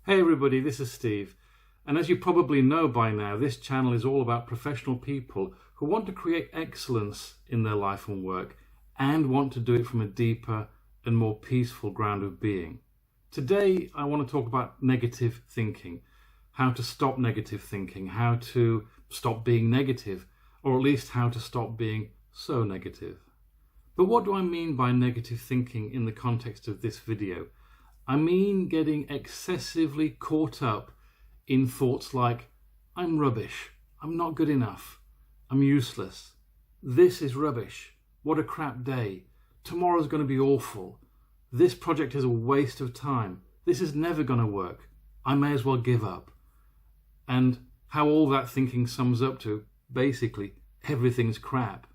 Hey everybody, this is Steve. And as you probably know by now, this channel is all about professional people who want to create excellence in their life and work and want to do it from a deeper and more peaceful ground of being. Today, I want to talk about negative thinking, how to stop negative thinking, how to stop being negative, or at least how to stop being so negative. But what do I mean by negative thinking in the context of this video? I mean getting excessively caught up in thoughts like, I'm rubbish, I'm not good enough, I'm useless, this is rubbish, what a crap day, tomorrow's going to be awful, this project is a waste of time, this is never going to work, I may as well give up. And how all that thinking sums up to, basically, everything's crap.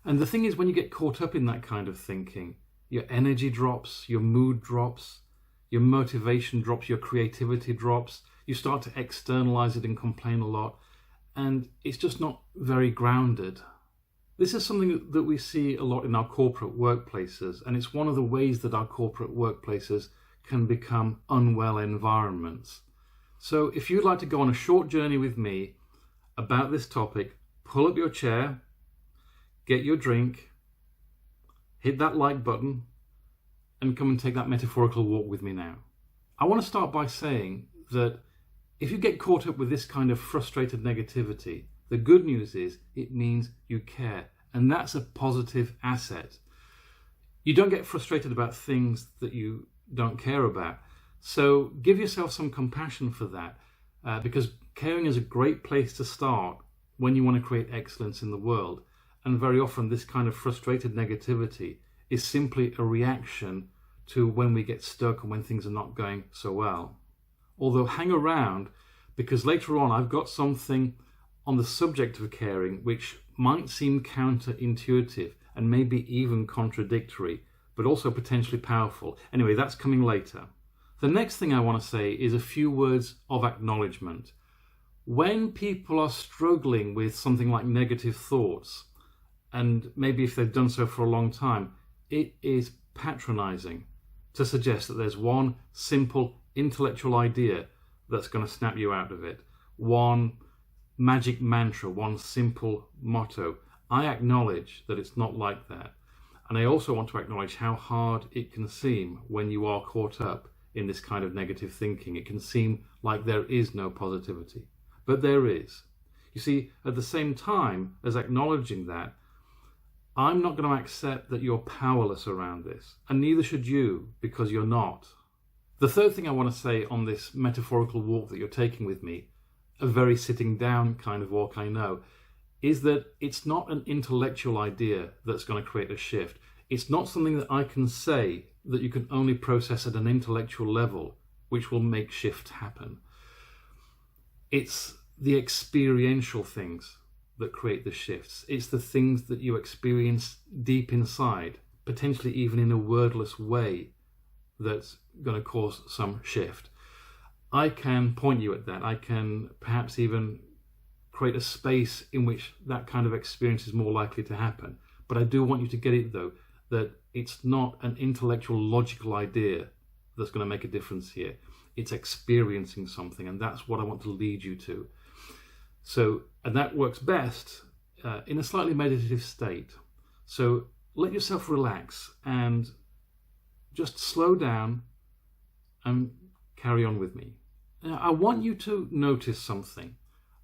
And the thing is, when you get caught up in that kind of thinking, your energy drops, your mood drops, your motivation drops, your creativity drops, you start to externalize it and complain a lot, and it's just not very grounded. This is something that we see a lot in our corporate workplaces, and it's one of the ways that our corporate workplaces can become unwell environments. So if you'd like to go on a short journey with me about this topic, pull up your chair, get your drink, hit that like button, and come and take that metaphorical walk with me now. I want to start by saying that if you get caught up with this kind of frustrated negativity, the good news is it means you care, and that's a positive asset. You don't get frustrated about things that you don't care about. So give yourself some compassion for that, because caring is a great place to start when you want to create excellence in the world. And very often this kind of frustrated negativity is simply a reaction to when we get stuck and when things are not going so well. Although hang around, because later on I've got something on the subject of caring which might seem counterintuitive and maybe even contradictory, but also potentially powerful. Anyway, that's coming later. The next thing I want to say is a few words of acknowledgement. When people are struggling with something like negative thoughts, and maybe if they've done so for a long time, it is patronizing to suggest that there's one simple intellectual idea that's going to snap you out of it. One magic mantra, one simple motto. I acknowledge that it's not like that. And I also want to acknowledge how hard it can seem when you are caught up in this kind of negative thinking. It can seem like there is no positivity, but there is. You see, at the same time as acknowledging that, I'm not going to accept that you're powerless around this, and neither should you, because you're not. The third thing I want to say on this metaphorical walk that you're taking with me, a very sitting down kind of walk I know, is that it's not an intellectual idea that's going to create a shift. It's not something that I can say that you can only process at an intellectual level, which will make shift happen. It's the experiential things that create the shifts. It's the things that you experience deep inside, potentially even in a wordless way, that's going to cause some shift. I can point you at that. I can perhaps even create a space in which that kind of experience is more likely to happen. But I do want you to get it, though, that it's not an intellectual, logical idea that's going to make a difference here. It's experiencing something, and that's what I want to lead you to. So, and that works best in a slightly meditative state. So let yourself relax and just slow down and carry on with me. Now, I want you to notice something.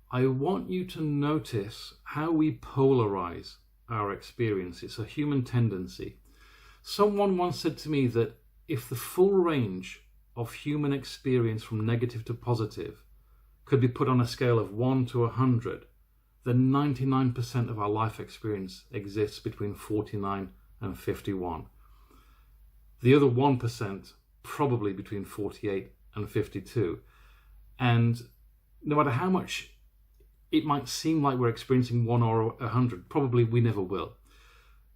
I want you to notice how we polarize our experience. It's a human tendency. Someone once said to me that if the full range of human experience from negative to positive could be put on a scale of 1 to 100, then 99% of our life experience exists between 49 and 51. The other 1% probably between 48 and 52. And no matter how much it might seem like we're experiencing 1 or 100, probably we never will.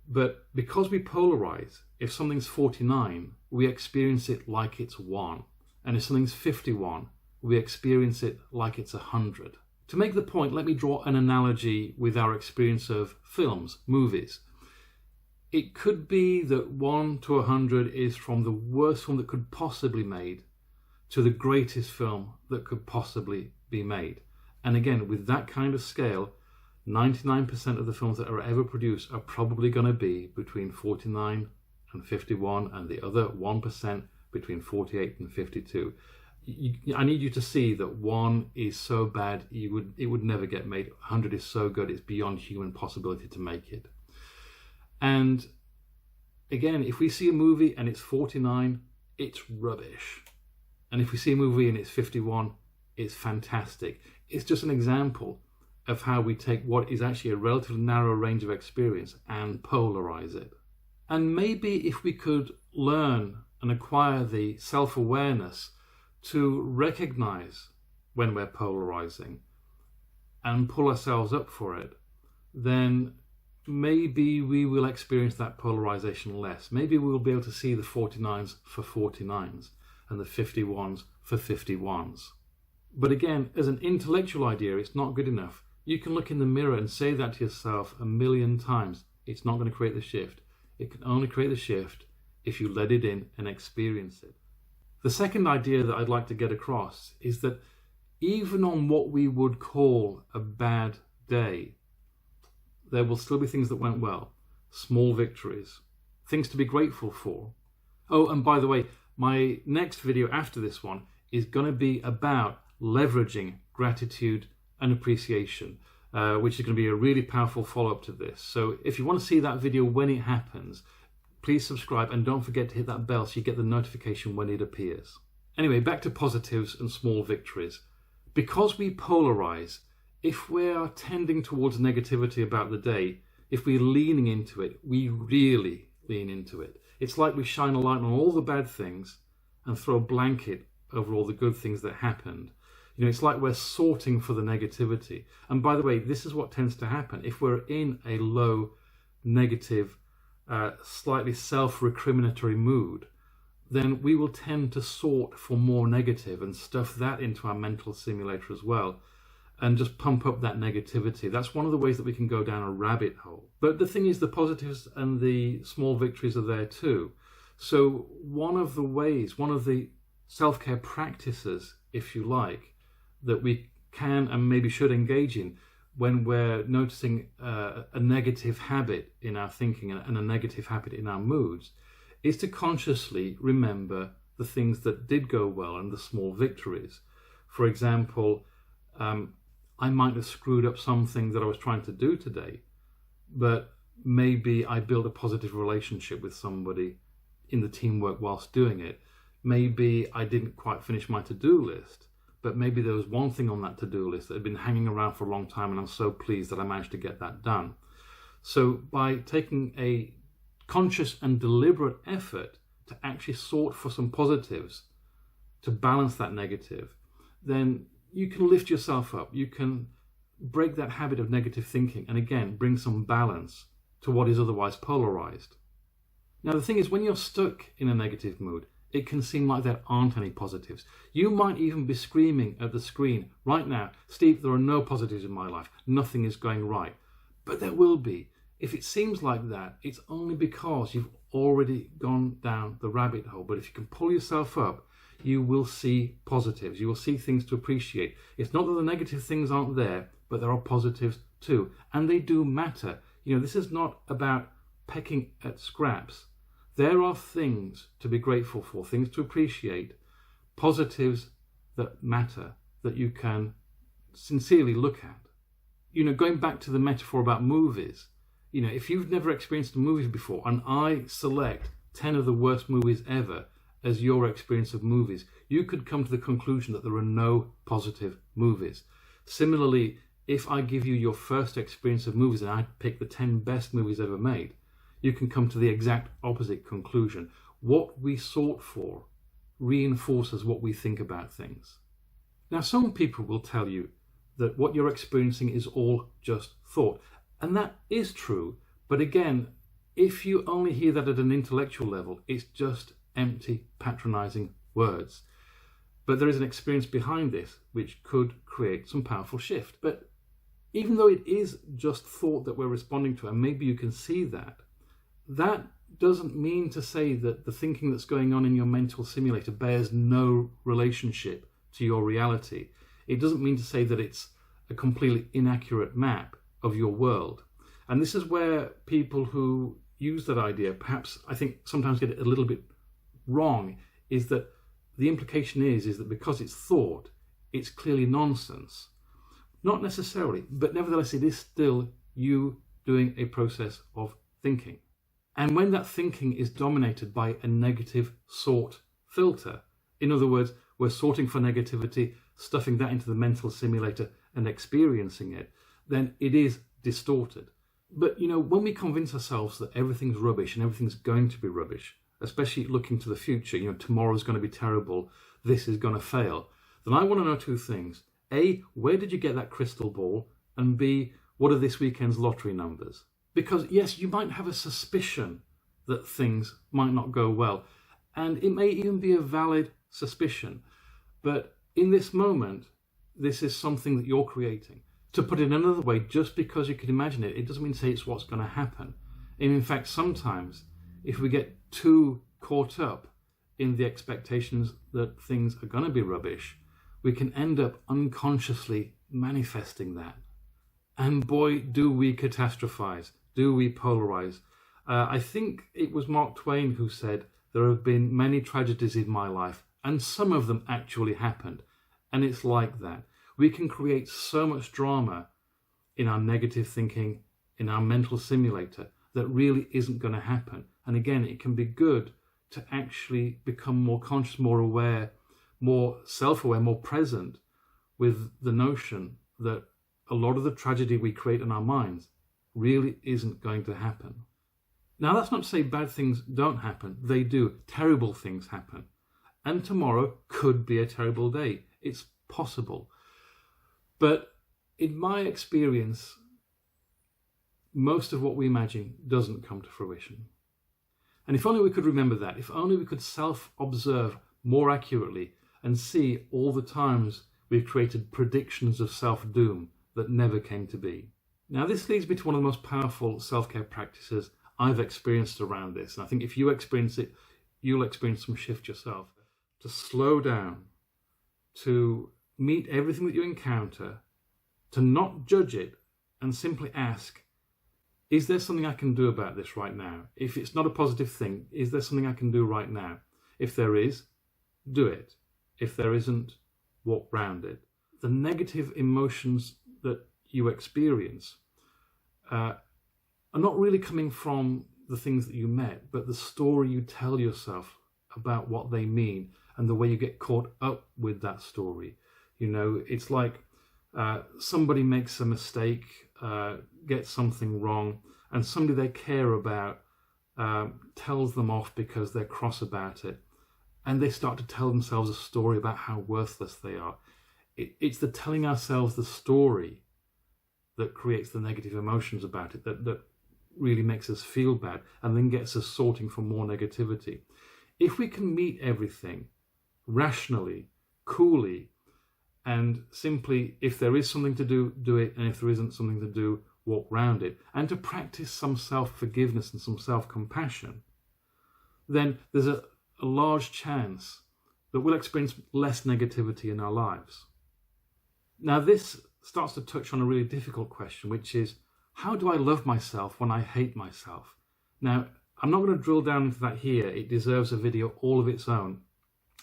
But because we polarize, if something's 49, we experience it like it's 1. And if something's 51, we experience it like it's 100. To make the point, let me draw an analogy with our experience of films, movies. It could be that 1 to 100 is from the worst film that could possibly be made to the greatest film that could possibly be made. And again, with that kind of scale, 99% of the films that are ever produced are probably going to be between 49 and 51, and the other 1% between 48 and 52. I need you to see that 1 is so bad it would never get made. 100 is so good it's beyond human possibility to make it. And again, if we see a movie and it's 49, it's rubbish. And if we see a movie and it's 51, it's fantastic. It's just an example of how we take what is actually a relatively narrow range of experience and polarize it. And maybe if we could learn and acquire the self-awareness to recognize when we're polarizing and pull ourselves up for it, then maybe we will experience that polarization less. Maybe we'll be able to see the 49s for 49s and the 51s for 51s. But again, as an intellectual idea, it's not good enough. You can look in the mirror and say that to yourself 1,000,000 times. It's not going to create the shift. It can only create the shift if you let it in and experience it. The second idea that I'd like to get across is that even on what we would call a bad day, there will still be things that went well, small victories, things to be grateful for. Oh, and by the way, my next video after this one is going to be about leveraging gratitude and appreciation, which is going to be a really powerful follow-up to this. So if you want to see that video when it happens, please subscribe and don't forget to hit that bell so you get the notification when it appears. Anyway, back to positives and small victories. Because we polarize, if we are tending towards negativity about the day, if we're leaning into it, we really lean into it. It's like we shine a light on all the bad things and throw a blanket over all the good things that happened. You know, it's like we're sorting for the negativity. And by the way, this is what tends to happen. If we're in a low, negative, slightly self-recriminatory mood, then we will tend to sort for more negative and stuff that into our mental simulator as well, and just pump up that negativity. That's one of the ways that we can go down a rabbit hole. But the thing is, the positives and the small victories are there too. So one of the ways, one of the self-care practices, if you like, that we can and maybe should engage in when we're noticing a negative habit in our thinking and a negative habit in our moods, is to consciously remember the things that did go well and the small victories. For example, I might have screwed up something that I was trying to do today, but maybe I built a positive relationship with somebody in the teamwork whilst doing it. Maybe I didn't quite finish my to-do list, but maybe there was one thing on that to-do list that had been hanging around for a long time, and I'm so pleased that I managed to get that done. So by taking a conscious and deliberate effort to actually sort for some positives to balance that negative, then you can lift yourself up. You can break that habit of negative thinking and again bring some balance to what is otherwise polarized. Now the thing is, when you're stuck in a negative mood, it can seem like there aren't any positives. You might even be screaming at the screen right now, Steve, there are no positives in my life. Nothing is going right. But there will be. If it seems like that, it's only because you've already gone down the rabbit hole. But if you can pull yourself up, you will see positives. You will see things to appreciate. It's not that the negative things aren't there, but there are positives too. And they do matter. You know, this is not about pecking at scraps. There are things to be grateful for, things to appreciate, positives that matter, that you can sincerely look at. You know, going back to the metaphor about movies, you know, if you've never experienced a movie before and I select 10 of the worst movies ever as your experience of movies, you could come to the conclusion that there are no positive movies. Similarly, if I give you your first experience of movies and I pick the 10 best movies ever made, you can come to the exact opposite conclusion. What we sort for reinforces what we think about things. Now, some people will tell you that what you're experiencing is all just thought. And that is true. But again, if you only hear that at an intellectual level, it's just empty, patronizing words. But there is an experience behind this which could create some powerful shift. But even though it is just thought that we're responding to, and maybe you can see that, that doesn't mean to say that the thinking that's going on in your mental simulator bears no relationship to your reality. It doesn't mean to say that it's a completely inaccurate map of your world. And this is where people who use that idea, perhaps I think sometimes get it a little bit wrong, is that the implication is that because it's thought, it's clearly nonsense. Not necessarily, but nevertheless it is still you doing a process of thinking. And when that thinking is dominated by a negative sort filter, in other words, we're sorting for negativity, stuffing that into the mental simulator and experiencing it, then it is distorted. But, when we convince ourselves that everything's rubbish and everything's going to be rubbish, especially looking to the future, tomorrow's going to be terrible, this is going to fail, then I want to know two things. A, where did you get that crystal ball? And B, what are this weekend's lottery numbers? Because yes, you might have a suspicion that things might not go well, and it may even be a valid suspicion. But in this moment, this is something that you're creating. To put it another way, just because you can imagine it, it doesn't mean to say it's what's going to happen. And in fact, sometimes if we get too caught up in the expectations that things are going to be rubbish, we can end up unconsciously manifesting that. And boy, do we catastrophize, do we polarize. I think it was Mark Twain who said, there have been many tragedies in my life, and some of them actually happened. And it's like that. We can create so much drama in our negative thinking, in our mental simulator, that really isn't going to happen. And again, it can be good to actually become more conscious, more aware, more self-aware, more present with the notion that a lot of the tragedy we create in our minds really isn't going to happen. Now, that's not to say bad things don't happen. They do. Terrible things happen. And tomorrow could be a terrible day. It's possible. But in my experience, most of what we imagine doesn't come to fruition. And if only we could remember that, if only we could self-observe more accurately and see all the times we've created predictions of self-doom that never came to be. Now, this leads me to one of the most powerful self-care practices I've experienced around this. And I think if you experience it, you'll experience some shift yourself. To slow down, to meet everything that you encounter, to not judge it, and simply ask, is there something I can do about this right now? If it's not a positive thing, is there something I can do right now? If there is, do it. If there isn't, walk round it. The negative emotions that you experience are not really coming from the things that you met, but the story you tell yourself about what they mean and the way you get caught up with that story. It's like somebody makes a mistake, gets something wrong, and somebody they care about tells them off because they're cross about it. And they start to tell themselves a story about how worthless they are. It's the telling ourselves the story that creates the negative emotions about it, that really makes us feel bad and then gets us sorting for more negativity. If we can meet everything rationally, coolly, and simply, if there is something to do, do it, and if there isn't something to do, walk round it, and to practice some self-forgiveness and some self-compassion, then there's a large chance that we'll experience less negativity in our lives. Now, this starts to touch on a really difficult question, which is, how do I love myself when I hate myself? Now, I'm not going to drill down into that here. It deserves a video all of its own.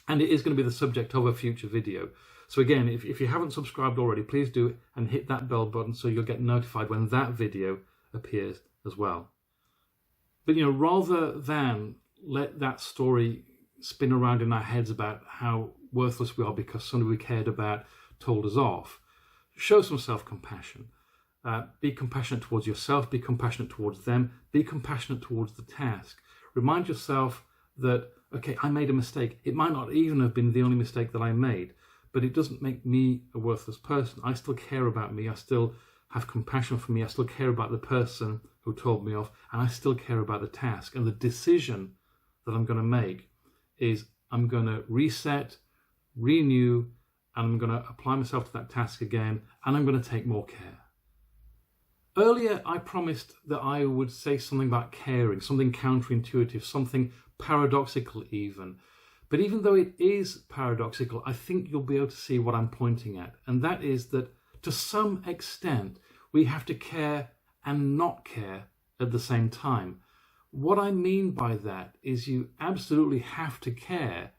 And it is going to be the subject of a future video. So again, if you haven't subscribed already, please do and hit that bell button so you'll get notified when that video appears as well. But rather than let that story spin around in our heads about how worthless we are because somebody we cared about told us off, show some self-compassion. Be compassionate towards yourself, be compassionate towards them, be compassionate towards the task. Remind yourself that, okay, I made a mistake. It might not even have been the only mistake that I made, but it doesn't make me a worthless person. I still care about me. I still have compassion for me. I still care about the person who told me off, and I still care about the task. And the decision that I'm going to make is I'm going to reset, renew, and I'm going to apply myself to that task again, and I'm going to take more care. Earlier, I promised that I would say something about caring, something counterintuitive, something paradoxical even. But even though it is paradoxical, I think you'll be able to see what I'm pointing at. And that is that to some extent, we have to care and not care at the same time. What I mean by that is you absolutely have to care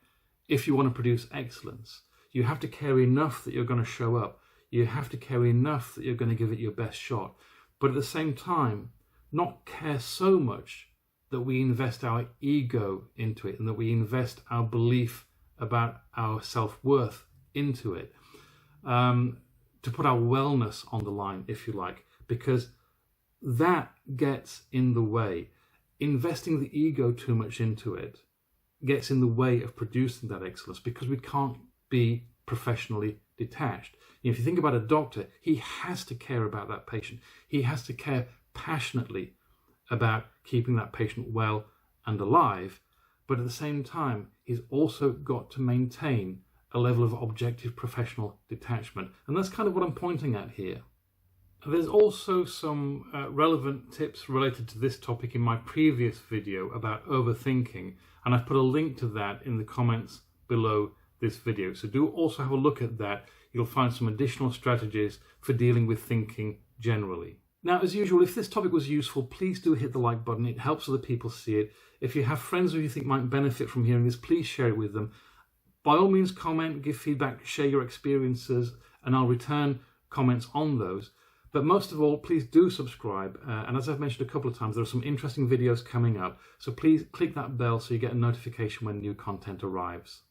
if you want to produce excellence. You have to care enough that you're going to show up. You have to care enough that you're going to give it your best shot. But at the same time, not care so much that we invest our ego into it and that we invest our belief about our self-worth into it. To put our wellness on the line, if you like, because that gets in the way. Investing the ego too much into it gets in the way of producing that excellence because we can't be professionally detached. If you think about a doctor, he has to care about that patient. He has to care passionately about keeping that patient well and alive, but at the same time, he's also got to maintain a level of objective professional detachment. And that's kind of what I'm pointing at here. There's also some relevant tips related to this topic in my previous video about overthinking, and I've put a link to that in the comments below this video. So do also have a look at that. You'll find some additional strategies for dealing with thinking generally. Now, as usual, if this topic was useful, please do hit the like button. It helps other people see it. If you have friends who you think might benefit from hearing this, please share it with them. By all means, comment, give feedback, share your experiences, and I'll return comments on those. But most of all, please do subscribe. And as I've mentioned a couple of times, there are some interesting videos coming up. So please click that bell so you get a notification when new content arrives.